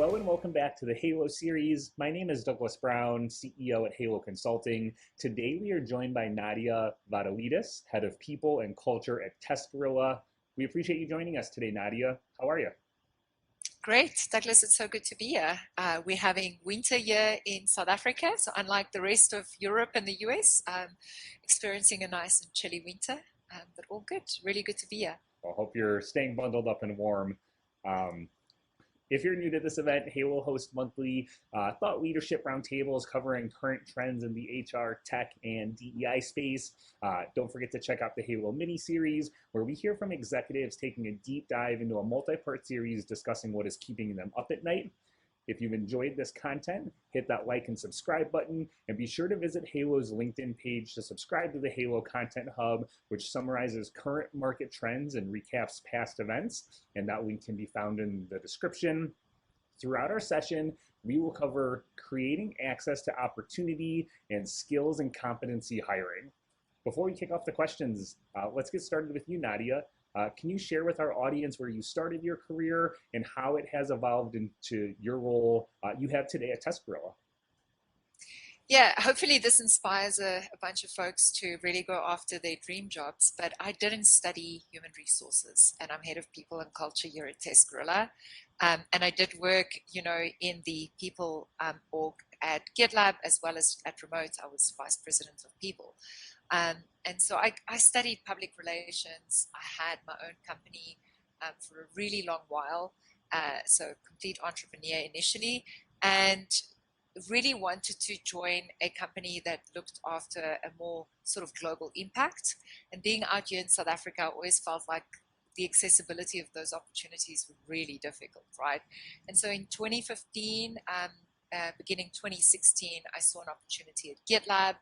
Hello and welcome back to the Halo series. My name is Douglas Brown, CEO at Halo Consulting. Today we are joined by Nadia Vatalidis, Head of People and Culture at TestGorilla. We appreciate you joining us today, Nadia. How are you? Great, Douglas, it's so good to be here. We're having winter here in South Africa, so unlike the rest of Europe and the US, experiencing a nice and chilly winter, but all good, really good to be here. I hope you're staying bundled up and warm. Um, If you're new to this event, Halo hosts monthly thought leadership roundtables covering current trends in the HR, tech, and DEI space. Don't forget to check out the Halo mini series, where we hear from executives taking a deep dive into a multi-part series discussing what is keeping them up at night. If you've enjoyed this content, hit that like and subscribe button, and be sure to visit Halo's LinkedIn page to subscribe to the Halo Content Hub, which summarizes current market trends and recaps past events, and that link can be found in the description. Throughout our session, we will cover creating access to opportunity and skills and competency hiring. Before we kick off the questions, let's get started with you, Nadia. Can you share with our audience where you started your career and how it has evolved into your role you have today at TestGorilla? Yeah, hopefully this inspires a bunch of folks to really go after their dream jobs, but I didn't study human resources, and I'm head of people and culture here at TestGorilla. And I did work, in the people org at GitLab as well as at Remote. I was vice president of people. And so I studied public relations. I had my own company for a really long while, so complete entrepreneur initially, and really wanted to join a company that looked after a more sort of global impact. And being out here in South Africa, I always felt like the accessibility of those opportunities were really difficult, right? And so in 2015, beginning 2016, I saw an opportunity at GitLab,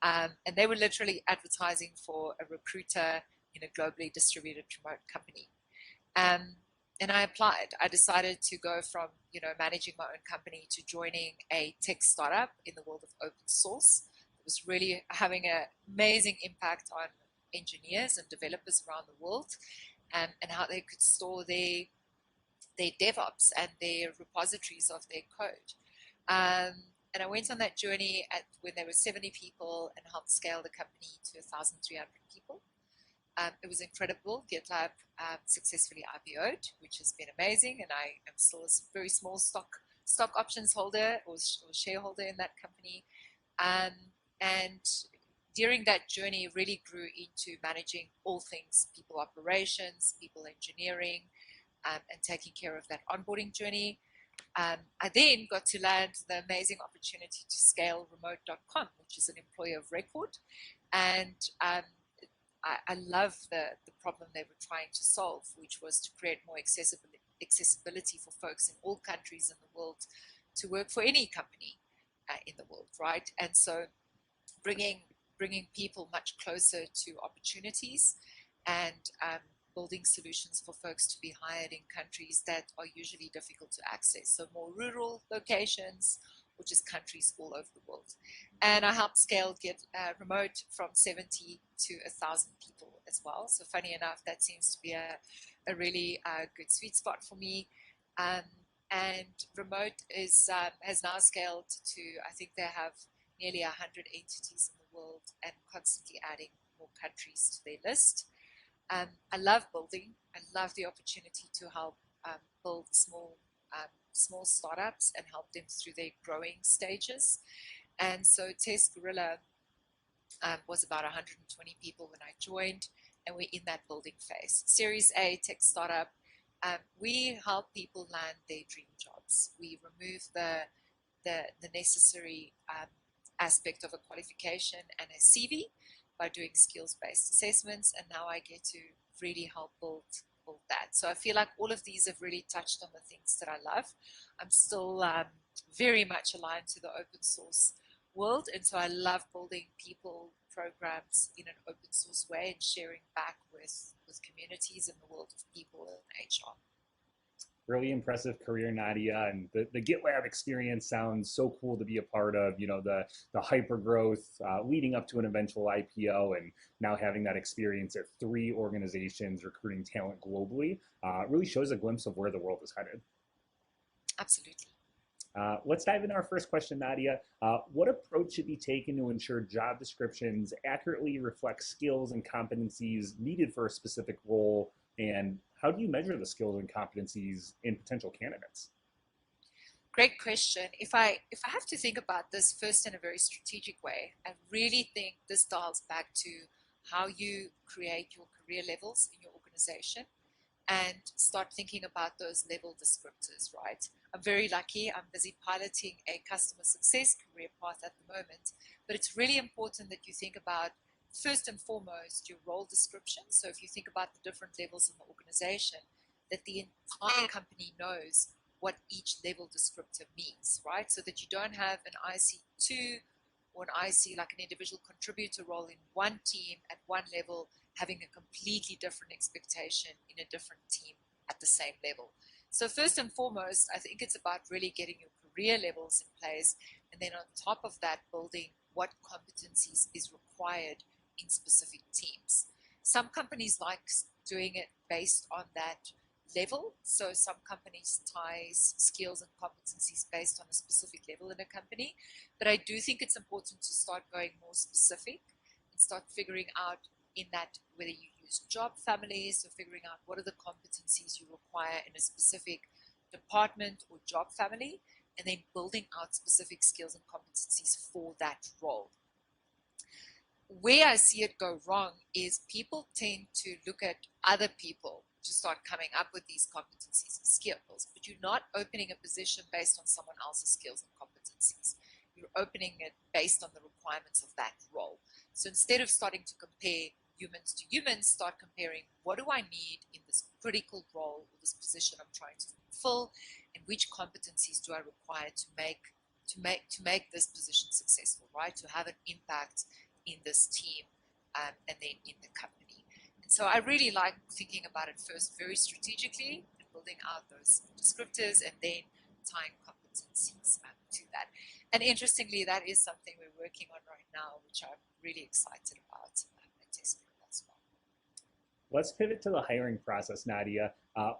and they were literally advertising for a recruiter in a globally distributed remote company. And I applied. I decided to go from, managing my own company to joining a tech startup in the world of open source. It was really having an amazing impact on engineers and developers around the world, and how they could store their DevOps and their repositories of their code. And I went on that journey when there were 70 people and helped scale the company to 1,300 people. It was incredible. GitLab successfully IPO'd, which has been amazing, and I am still a very small stock options holder or shareholder in that company. And during that journey, really grew into managing all things people operations, people engineering, and taking care of that onboarding journey. I then got to land the amazing opportunity to scale remote.com, which is an employer of record. And I love the problem they were trying to solve, which was to create more accessibility for folks in all countries in the world to work for any company in the world, right? And so bringing people much closer to opportunities and building solutions for folks to be hired in countries that are usually difficult to access. So more rural locations, or just countries all over the world. And I helped scale Remote from 70 to 1,000 people as well. So funny enough, that seems to be a really good sweet spot for me. And Remote has now scaled to, I think they have nearly 100 entities in the world and constantly adding more countries to their list. I love building. I love the opportunity to help build small startups and help them through their growing stages. And so TestGorilla was about 120 people when I joined, and we're in that building phase. Series A tech startup. We help people land their dream jobs. We remove the necessary aspect of a qualification and a CV by doing skills-based assessments, and now I get to really help build that. So I feel like all of these have really touched on the things that I love. I'm still very much aligned to the open source world, and so I love building people programs in an open source way and sharing back with communities in the world of people and HR. Really impressive career, Nadia, and the GitLab experience sounds so cool to be a part of. The hyper growth leading up to an eventual IPO, and now having that experience at 3 organizations recruiting talent globally really shows a glimpse of where the world is headed. Absolutely. Let's dive into our first question, Nadia. What approach should be taken to ensure job descriptions accurately reflect skills and competencies needed for a specific role? And how do you measure the skills and competencies in potential candidates? Great question. If I have to think about this first in a very strategic way, I really think this dials back to how you create your career levels in your organization and start thinking about those level descriptors, right? I'm very lucky. I'm busy piloting a customer success career path at the moment, but it's really important that you think about first and foremost your role description. So if you think about the different levels in the organization, that the entire company knows what each level descriptor means, right? So that you don't have an IC2 or an IC like an individual contributor role in one team at one level having a completely different expectation in a different team at the same level. So first and foremost, I think it's about really getting your career levels in place, and then on top of that, building what competencies is required in specific teams. Some companies like doing it based on that level. So some companies ties skills and competencies based on a specific level in a company. But I do think it's important to start going more specific and start figuring out in that whether you use job families, so figuring out what are the competencies you require in a specific department or job family, and then building out specific skills and competencies for that role. Where I see it go wrong is people tend to look at other people to start coming up with these competencies and skills, but you're not opening a position based on someone else's skills and competencies. You're opening it based on the requirements of that role. So instead of starting to compare humans to humans, start comparing what do I need in this critical role or this position I'm trying to fulfill, and which competencies do I require to make this position successful, right? To have an impact in this team and then in the company. And so I really like thinking about it first very strategically and building out those descriptors and then tying competencies to that. And interestingly, that is something we're working on right now, which I'm really excited about at TestGorilla as well. Let's pivot to the hiring process, Nadia.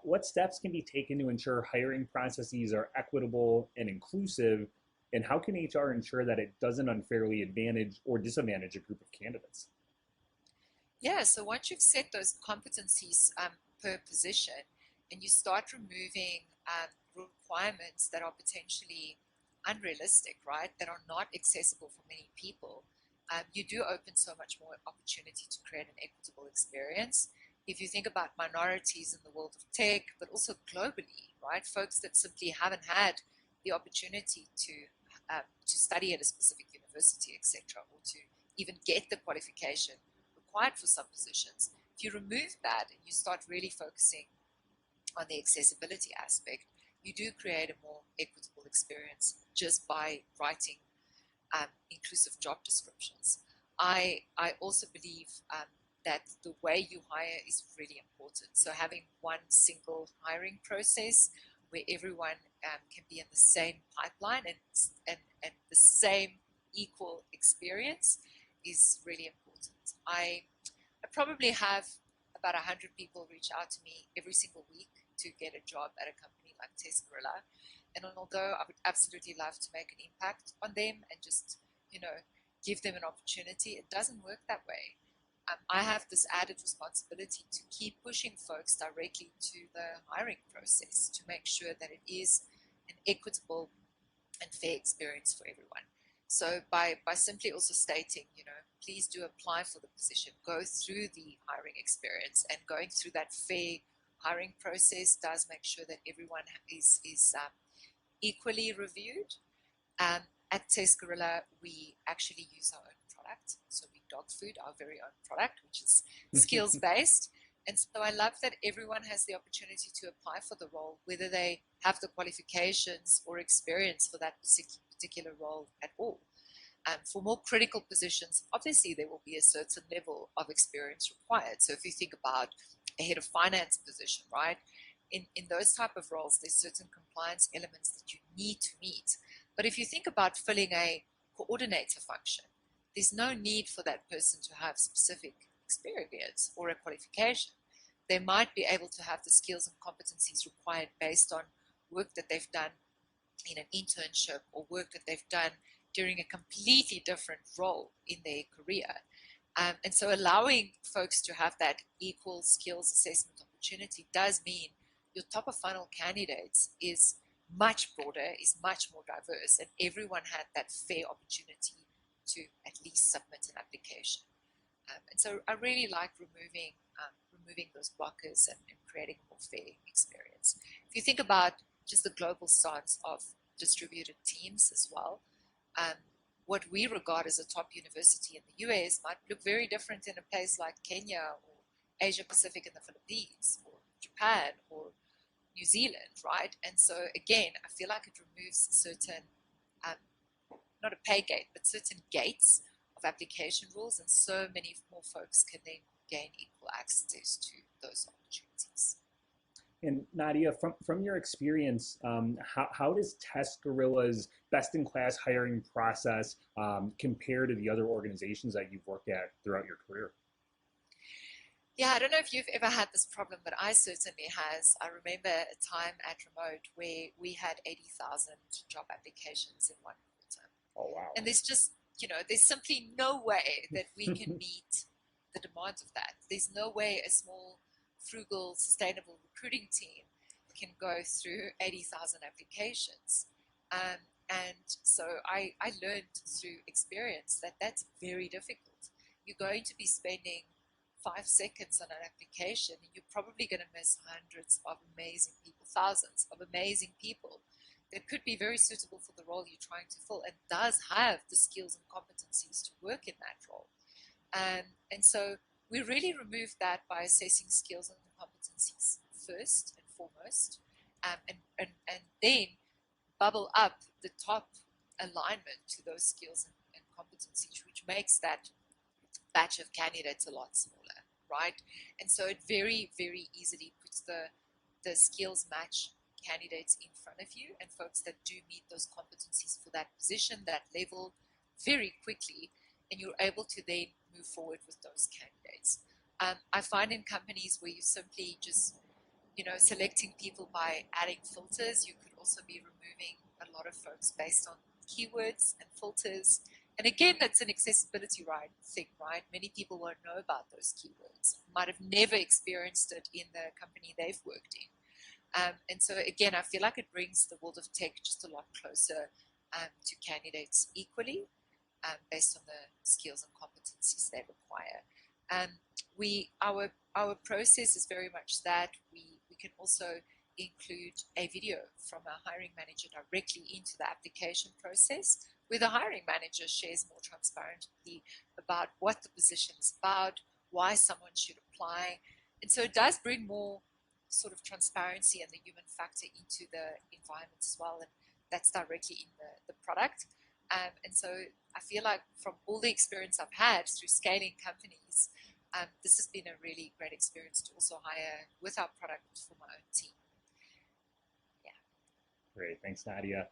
What steps can be taken to ensure hiring processes are equitable and inclusive? And how can HR ensure that it doesn't unfairly advantage or disadvantage a group of candidates? Yeah, so once you've set those competencies per position and you start removing requirements that are potentially unrealistic, right, that are not accessible for many people, you do open so much more opportunity to create an equitable experience. If you think about minorities in the world of tech, but also globally, right, folks that simply haven't had the opportunity to study at a specific university, etc., or to even get the qualification required for some positions. If you remove that and you start really focusing on the accessibility aspect, you do create a more equitable experience just by writing inclusive job descriptions. I also believe that the way you hire is really important. So having one single hiring process where everyone can be in the same pipeline and the same equal experience is really important. I probably have about 100 people reach out to me every single week to get a job at a company like TestGorilla. And although I would absolutely love to make an impact on them and just, give them an opportunity, it doesn't work that way. I have this added responsibility to keep pushing folks directly to the hiring process to make sure that it is an equitable and fair experience for everyone. So by simply also stating, please do apply for the position, go through the hiring experience, and going through that fair hiring process does make sure that everyone is equally reviewed. At TestGorilla, we actually use our own product. So we dog food our very own product, which is skills based. And so I love that everyone has the opportunity to apply for the role, whether they have the qualifications or experience for that particular role at all. For more critical positions, obviously there will be a certain level of experience required. So if you think about a head of finance position, right? In those type of roles, there's certain compliance elements that you need to meet. But if you think about filling a coordinator function, there's no need for that person to have specific experience or a qualification. They might be able to have the skills and competencies required based on work that they've done in an internship or work that they've done during a completely different role in their career. And so allowing folks to have that equal skills assessment opportunity does mean your top of funnel candidates is much broader, is much more diverse, and everyone had that fair opportunity to at least submit an application. And so I really like removing those blockers and creating a more fair experience. If you think about just the global stance of distributed teams as well, um, what we regard as a top university in the US might look very different in a place like Kenya or Asia Pacific in the Philippines or Japan or New Zealand, right? And so again, I feel like it removes certain, um, not a pay gate, but certain gates of application rules, and so many more folks can then gain equal access to those opportunities. And Nadia, from your experience, how does TestGorilla's best-in-class hiring process compare to the other organizations that you've worked at throughout your career? Yeah, I don't know if you've ever had this problem, but I certainly has. I remember a time at Remote where we had 80,000 job applications in one quarter. Oh, wow. And there's just, there's simply no way that we can meet the demands of that. There's no way a small, frugal, sustainable recruiting team can go through 80,000 applications. And so I learned through experience that that's very difficult. You're going to be spending 5 seconds on an application, and you're probably going to miss hundreds of amazing people, thousands of amazing people that could be very suitable for the role you're trying to fill and does have the skills and competencies to work in that role. And so we really remove that by assessing skills and competencies first and foremost, and then bubble up the top alignment to those skills and competencies, which makes that batch of candidates a lot smaller, right? And so it very, very easily puts the skills match candidates in front of you and folks that do meet those competencies for that position, that level, very quickly, and you're able to then move forward with those candidates. I find in companies where you simply just, selecting people by adding filters, you could also be removing a lot of folks based on keywords and filters. And again, that's an accessibility thing, right? Many people won't know about those keywords, might have never experienced it in the company they've worked in. And so again, I feel like it brings the world of tech just a lot closer to candidates equally based on the skills and competencies they require. Our process is very much that we can also include a video from a hiring manager directly into the application process, where the hiring manager shares more transparently about what the position is about, why someone should apply. And so it does bring more sort of transparency and the human factor into the environment as well. And that's directly in the product. And so I feel like from all the experience I've had through scaling companies, this has been a really great experience to also hire with our product for my own team. Yeah. Great, thanks, Nadia.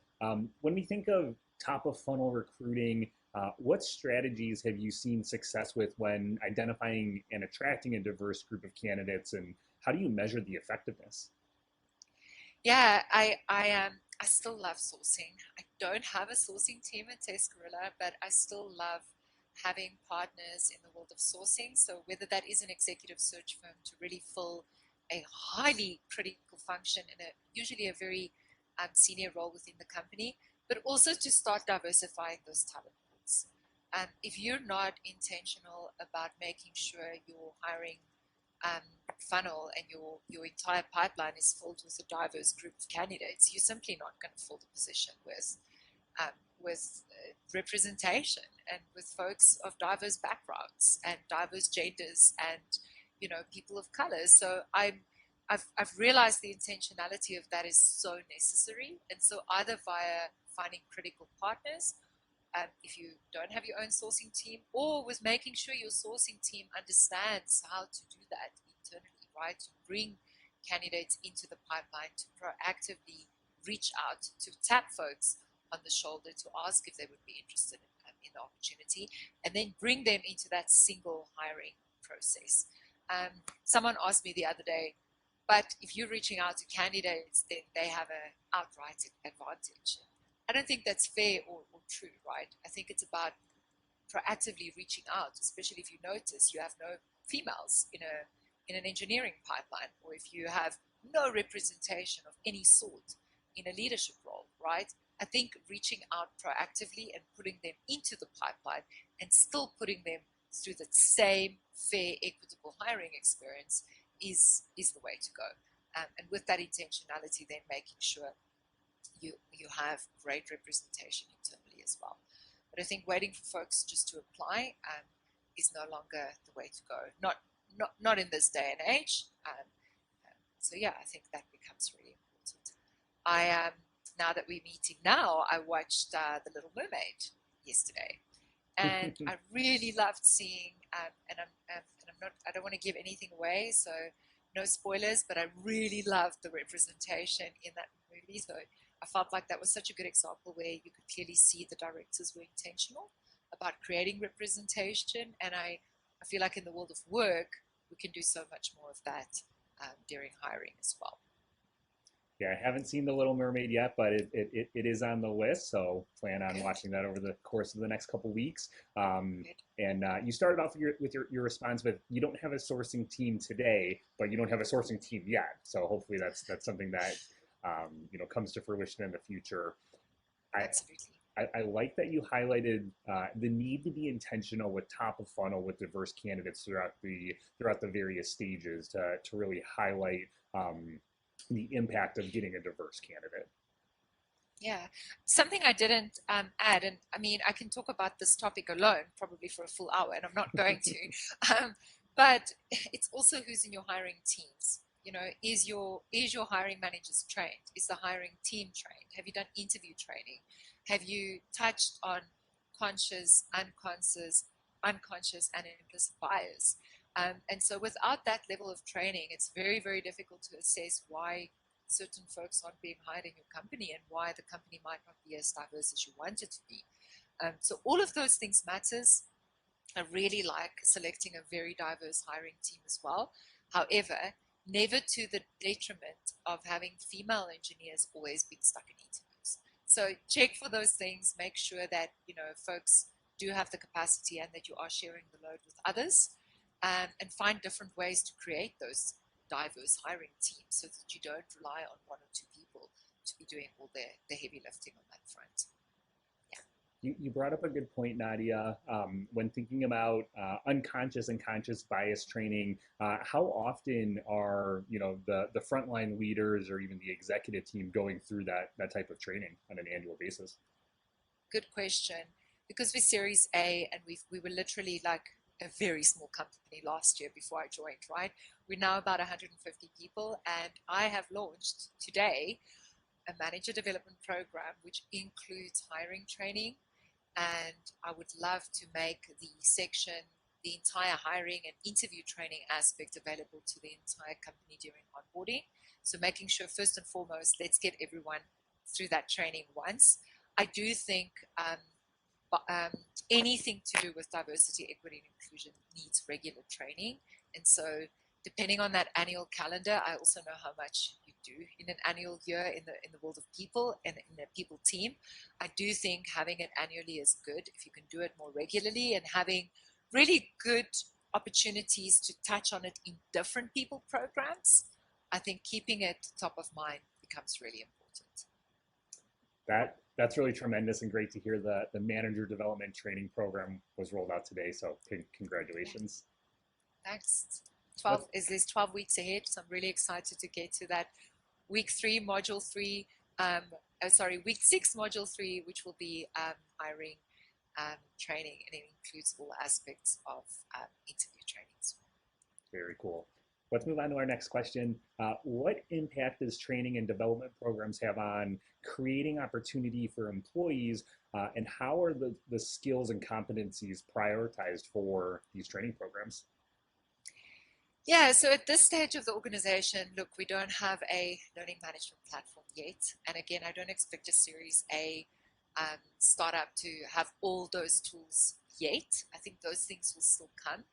When we think of top of funnel recruiting, what strategies have you seen success with when identifying and attracting a diverse group of candidates, and how do you measure the effectiveness? Yeah, I still love sourcing. I don't have a sourcing team at TestGorilla, but I still love having partners in the world of sourcing. So whether that is an executive search firm to really fill a highly critical function in usually a very senior role within the company, but also to start diversifying those talent pools. If you're not intentional about making sure your hiring funnel and your entire pipeline is filled with a diverse group of candidates, you're simply not going to fill the position with representation and with folks of diverse backgrounds and diverse genders and people of color. So I've realized the intentionality of that is so necessary, and so either via finding critical partners, if you don't have your own sourcing team, or with making sure your sourcing team understands how to do that internally, right? To bring candidates into the pipeline, to proactively reach out, to tap folks on the shoulder, to ask if they would be interested in the opportunity, and then bring them into that single hiring process. Someone asked me the other day, But if you're reaching out to candidates, then they have an outright advantage. I don't think that's fair or true, right? I think it's about proactively reaching out, especially if you notice you have no females in an engineering pipeline, or if you have no representation of any sort in a leadership role, right? I think reaching out proactively and putting them into the pipeline and still putting them through the same fair, equitable hiring experience is the way to go. And with that intentionality, then making sure you have great representation internally as well. But I think waiting for folks just to apply is no longer the way to go. Not in this day and age. So yeah, I think that becomes really important. Now that we're meeting now, I watched The Little Mermaid yesterday, and I really loved seeing. And I'm not. I don't want to give anything away, so no spoilers. But I really loved the representation in that movie. So I felt like that was such a good example where you could clearly see the directors were intentional about creating representation, and I feel like in the world of work we can do so much more of that during hiring as well. Yeah, I haven't seen The Little Mermaid yet, but it is on the list, so plan on watching that over the course of the next couple weeks. And you started off with your response with you don't have a sourcing team today, but you don't have a sourcing team yet. So hopefully that's something that comes to fruition in the future. Absolutely. I like that you highlighted the need to be intentional with top of funnel with diverse candidates throughout the various stages to really highlight the impact of getting a diverse candidate. Yeah, something I didn't add, and I mean, I can talk about this topic alone probably for a full hour, and I'm not going to. But it's also who's in your hiring teams. Is your hiring managers trained? Is the hiring team trained? Have you done interview training? Have you touched on conscious, unconscious, and implicit bias? And so, without that level of training, it's very, very difficult to assess why certain folks aren't being hired in your company and why the company might not be as diverse as you want it to be. So all of those things matters. I really like selecting a very diverse hiring team as well. However, never to the detriment of having female engineers always being stuck in interviews. So check for those things, make sure that folks do have the capacity and that you are sharing the load with others, and find different ways to create those diverse hiring teams so that you don't rely on one or two people to be doing all the heavy lifting on that front. You brought up a good point, Nadia. When thinking about unconscious and conscious bias training, how often are the frontline leaders or even the executive team going through that type of training on an annual basis? Good question. Because we're Series A and we were literally like a very small company last year before I joined, right? We're now about 150 people, and I have launched today a manager development program which includes hiring training. And I would love to make the entire hiring and interview training aspect available to the entire company during onboarding. So making sure, first and foremost, let's get everyone through that training once. I do think anything to do with diversity, equity, and inclusion needs regular training. And so depending on that annual calendar, I also know how much you do in an annual year in the world of people and in a people team. I do think having it annually is good if you can do it more regularly, and having really good opportunities to touch on it in different people programs. I think keeping it top of mind becomes really important. That's really tremendous and great to hear the manager development training program was rolled out today. So congratulations. Thanks. There's 12 weeks ahead, so I'm really excited to get to that week 6, module 3, which will be hiring training, and it includes all aspects of interview trainings. Very cool. Let's move on to our next question. What impact does training and development programs have on creating opportunity for employees, and how are the skills and competencies prioritized for these training programs? Yeah, so at this stage of the organization, look, we don't have a learning management platform yet. And again, I don't expect a Series A startup to have all those tools yet. I think those things will still come.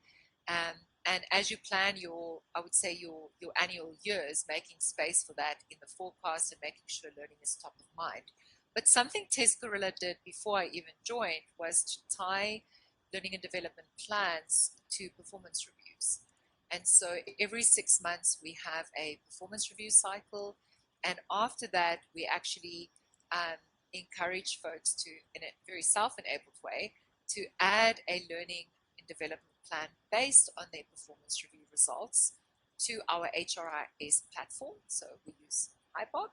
And as you plan your, I would say your annual years, making space for that in the forecast and making sure learning is top of mind. But something TestGorilla did before I even joined was to tie learning and development plans to performance reviews. And so every 6 months we have a performance review cycle. And after that, we actually encourage folks to, in a very self-enabled way, to add a learning and development plan based on their performance review results to our HRIS platform. So we use HiPop,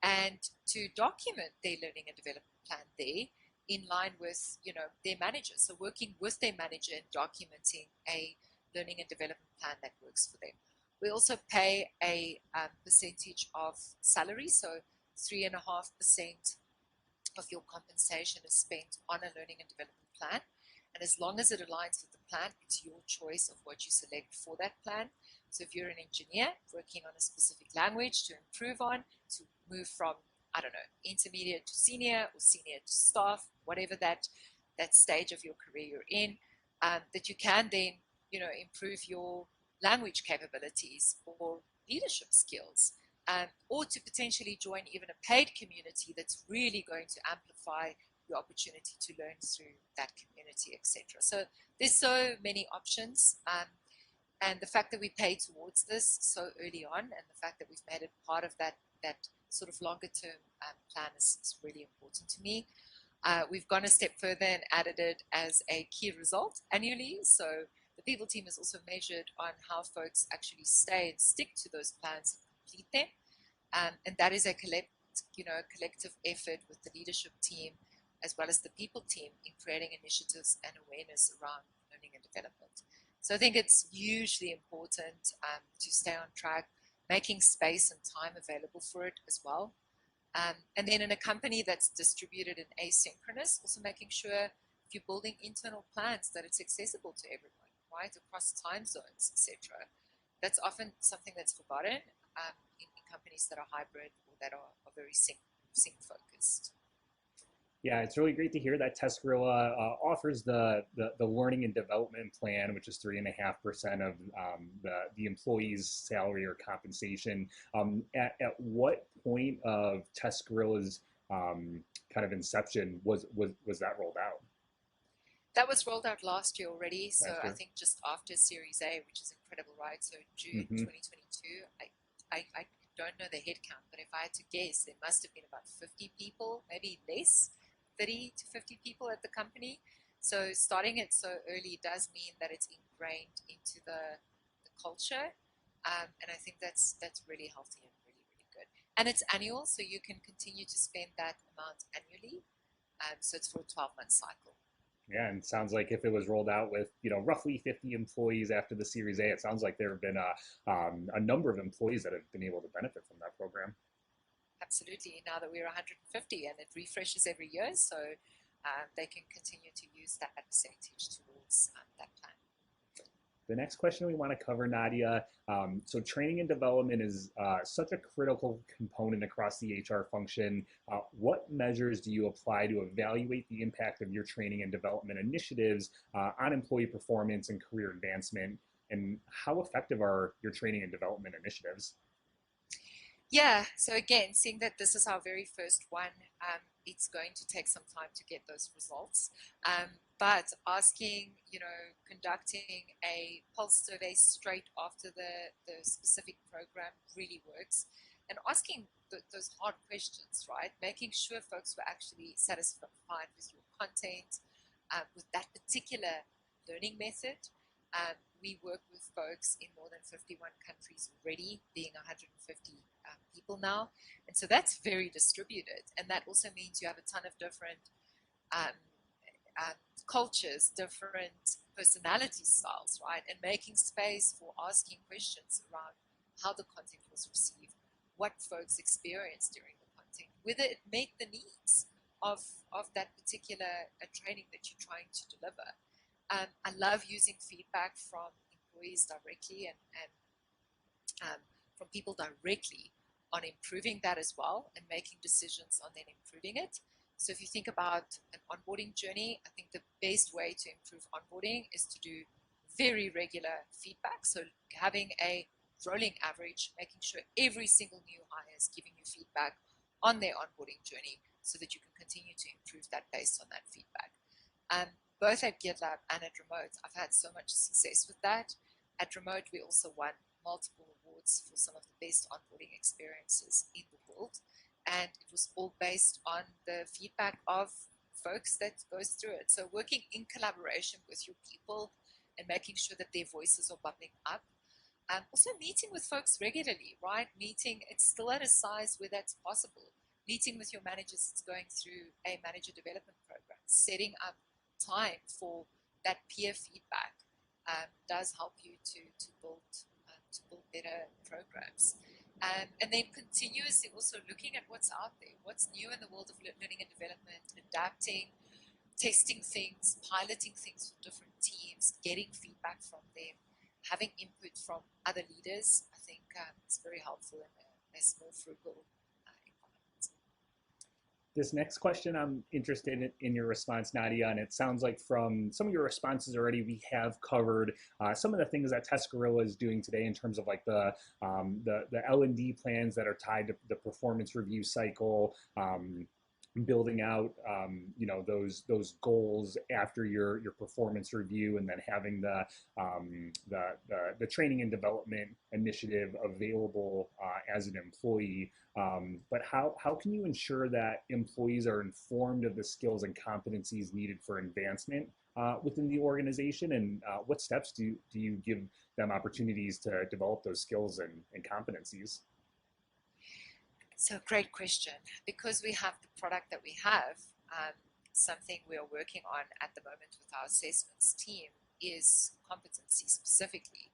and to document their learning and development plan there in line with their manager. So working with their manager and documenting a learning and development plan that works for them. We also pay a percentage of salary, so 3.5% of your compensation is spent on a learning and development plan. And as long as it aligns with the plan, it's your choice of what you select for that plan. So if you're an engineer working on a specific language to improve on, to move from, I don't know, intermediate to senior or senior to staff, whatever that stage of your career you're in, that you can then, improve your language capabilities or leadership skills, or to potentially join even a paid community that's really going to amplify your opportunity to learn through that community, etc. So there's so many options, and the fact that we pay towards this so early on, and the fact that we've made it part of that sort of longer term plan is really important to me. We've gone a step further and added it as a key result annually. So the people team is also measured on how folks actually stay and stick to those plans and complete them. And that is a collective effort with the leadership team as well as the people team in creating initiatives and awareness around learning and development. So I think it's hugely important to stay on track, making space and time available for it as well. And then in a company that's distributed and asynchronous, also making sure if you're building internal plans that it's accessible to everyone, right, across time zones, etc. That's often something that's forgotten in companies that are hybrid or that are very sync focused. Yeah, it's really great to hear that TestGorilla offers the learning and development plan, which is 3.5% of the employee's salary or compensation. At what point of TestGorilla's kind of inception was that rolled out? That was rolled out last year already. So I think just after Series A, which is incredible, right? So June 2022. I don't know the head count, but if I had to guess, there must have been about 50 people, maybe less, 30 to 50 people at the company. So starting it so early does mean that it's ingrained into the culture. And I think that's really healthy and really, really good. And it's annual, so you can continue to spend that amount annually. So it's for a 12-month cycle. Yeah, and it sounds like if it was rolled out with roughly 50 employees after the Series A, it sounds like there have been a number of employees that have been able to benefit from that program. Absolutely. Now that we're 150 and it refreshes every year, so they can continue to use that percentage towards that plan. The next question we want to cover, Nadia. So training and development is such a critical component across the HR function. What measures do you apply to evaluate the impact of your training and development initiatives on employee performance and career advancement? And how effective are your training and development initiatives? Yeah, so again, seeing that this is our very first one, it's going to take some time to get those results. But asking, conducting a pulse survey straight after the specific program really works. And asking those hard questions, right? Making sure folks were actually satisfied with your content, with that particular learning method. We work with folks in more than 51 countries already, being 150 people now. And so that's very distributed. And that also means you have a ton of different cultures, different personality styles, right? And making space for asking questions around how the content was received, what folks experienced during the content, whether it met the needs of that particular training that you're trying to deliver. I love using feedback from employees directly and from people directly on improving that as well and making decisions on then improving it. So if you think about an onboarding journey, I think the best way to improve onboarding is to do very regular feedback. So having a rolling average, making sure every single new hire is giving you feedback on their onboarding journey so that you can continue to improve that based on that feedback. Both at GitLab and at Remote, I've had so much success with that. At Remote, we also won multiple awards for some of the best onboarding experiences in the world. And it was all based on the feedback of folks that goes through it. So working in collaboration with your people and making sure that their voices are bubbling up. Also meeting with folks regularly, right? Meeting, it's still at a size where that's possible. Meeting with your managers that's going through a manager development program, setting up time for that peer feedback does help you to build better programs. And then continuously also looking at what's out there, what's new in the world of learning and development, adapting, testing things, piloting things with different teams, getting feedback from them, having input from other leaders. I think it's very helpful in a small, frugal environment. This next question, I'm interested in your response, Nadia, and it sounds like from some of your responses already, we have covered some of the things that TestGorilla is doing today in terms of like the L&D plans that are tied to the performance review cycle, building out those goals after your performance review, and then having the training and development initiative available as an employee. But how can you ensure that employees are informed of the skills and competencies needed for advancement within the organization, and what steps do you give them opportunities to develop those skills and competencies? So great question. Because we have the product that we have, something we are working on at the moment with our assessments team is competency specifically.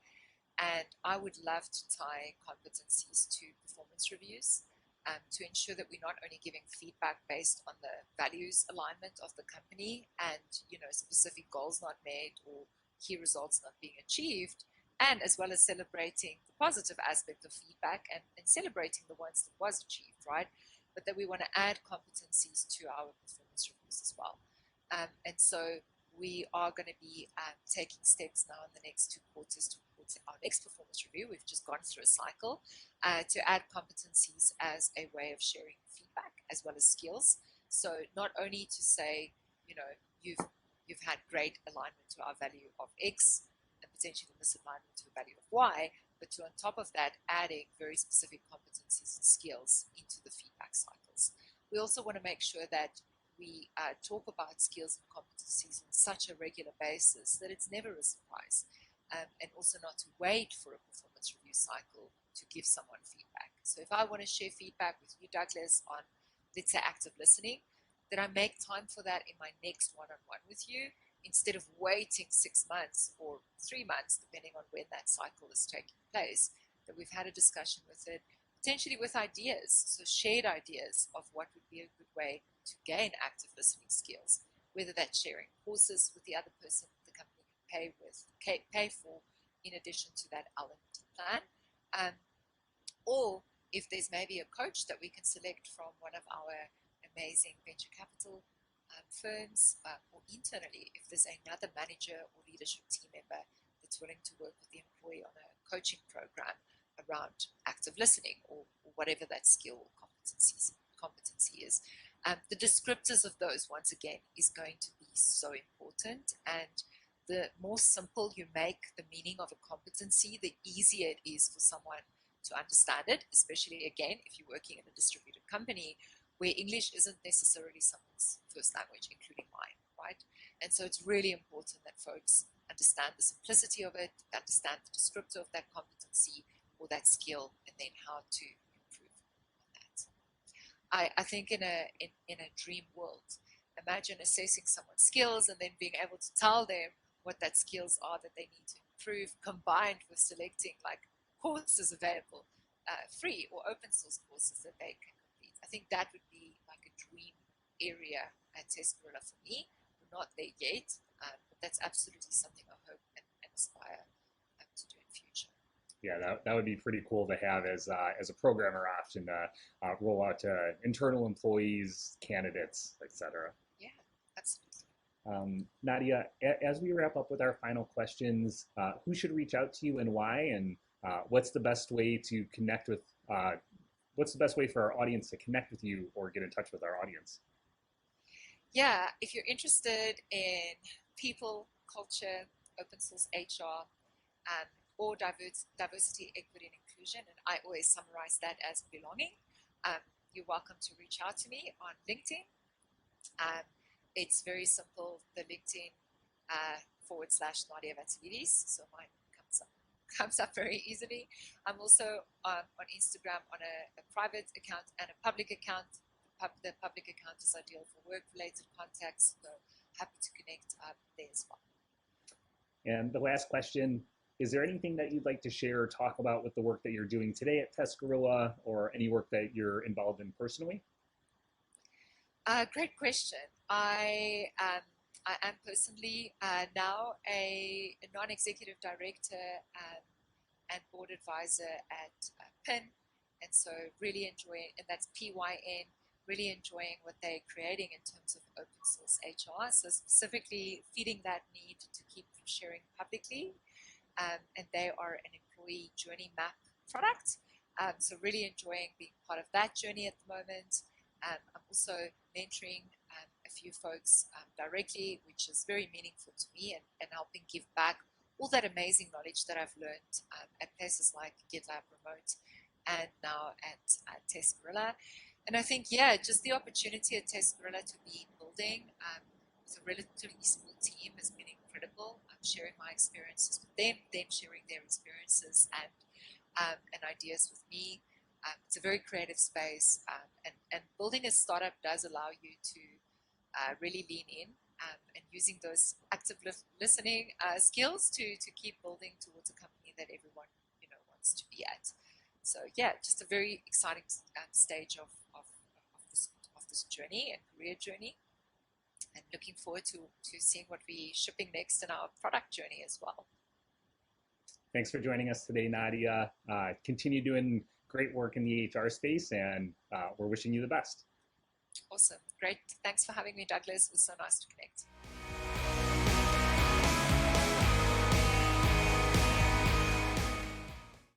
And I would love to tie competencies to performance reviews to ensure that we're not only giving feedback based on the values alignment of the company and specific goals not made or key results not being achieved, and as well as celebrating the positive aspect of feedback and celebrating the ones that was achieved, right? But that we want to add competencies to our performance reviews as well. And so we are going to be taking steps now in the next 2 quarters towards our next performance review. We've just gone through a cycle to add competencies as a way of sharing feedback as well as skills. So not only to say, you've had great alignment to our value of X, and potentially misalignment to a value of Y, but to on top of that, adding very specific competencies and skills into the feedback cycles. We also want to make sure that we talk about skills and competencies on such a regular basis that it's never a surprise, and also not to wait for a performance review cycle to give someone feedback. So if I want to share feedback with you, Douglas, on, let's say, active listening, then I make time for that in my next one-on-one with you, instead of waiting 6 months or 3 months, depending on when that cycle is taking place, that we've had a discussion with it, potentially with ideas, so shared ideas of what would be a good way to gain active listening skills, whether that's sharing courses with the other person the company can pay for in addition to that L&D plan, or if there's maybe a coach that we can select from one of our amazing venture capital firms, or internally, if there's another manager or leadership team member that's willing to work with the employee on a coaching program around active listening or whatever that skill or competency is. The descriptors of those, once again, is going to be so important. And the more simple you make the meaning of a competency, the easier it is for someone to understand it, especially, again, if you're working in a distributed company where English isn't necessarily someone's first language, including mine, right? And so it's really important that folks understand the simplicity of it, understand the descriptor of that competency or that skill, and then how to improve on that. I think in a dream world, imagine assessing someone's skills and then being able to tell them what that skills are that they need to improve, combined with selecting like courses available, free or open source courses that they can. I think that would be like a dream area at TestGorilla for me. We're not there yet, but that's absolutely something I hope and aspire to do in future. Yeah, that would be pretty cool to have as a programmer option to roll out to internal employees, candidates, etc. Yeah, absolutely. Nadia, as we wrap up with our final questions, who should reach out to you and why? And what's the best way to connect with, what's the best way for our audience to connect with you or get in touch with our audience? Yeah, if you're interested in people, culture, open source HR, or diversity, equity, and inclusion, and I always summarize that as belonging, you're welcome to reach out to me on LinkedIn. It's very simple, the LinkedIn / Nadia Vatalidis, so mine comes up very easily. I'm also on Instagram on a private account and a public account. The public account is ideal for work-related contacts, so happy to connect there as well. And the last question, is there anything that you'd like to share or talk about with the work that you're doing today at TestGorilla or any work that you're involved in personally? Great question. I am personally now a non-executive director and board advisor at PIN, and so really enjoying, and that's PYN, really enjoying what they're creating in terms of open source HR. So specifically feeding that need to keep sharing publicly, and they are an employee journey map product. So really enjoying being part of that journey at the moment. I'm also mentoring a few folks directly, which is very meaningful to me, and helping give back all that amazing knowledge that I've learned at places like GitLab Remote and now at TestGorilla. And I think, yeah, just the opportunity at TestGorilla to be building with a relatively small team has been incredible. I'm sharing my experiences with them sharing their experiences and ideas with me. It's a very creative space, and building a startup does allow you to really lean in and using those active listening skills to keep building towards a company that everyone wants to be at. So yeah, just a very exciting stage of this journey and career journey, and looking forward to seeing what we're shipping next in our product journey as well. Thanks for joining us today, Nadia. Continue doing great work in the HR space, and we're wishing you the best. Awesome. Great. Thanks for having me, Douglas. It was so nice to connect.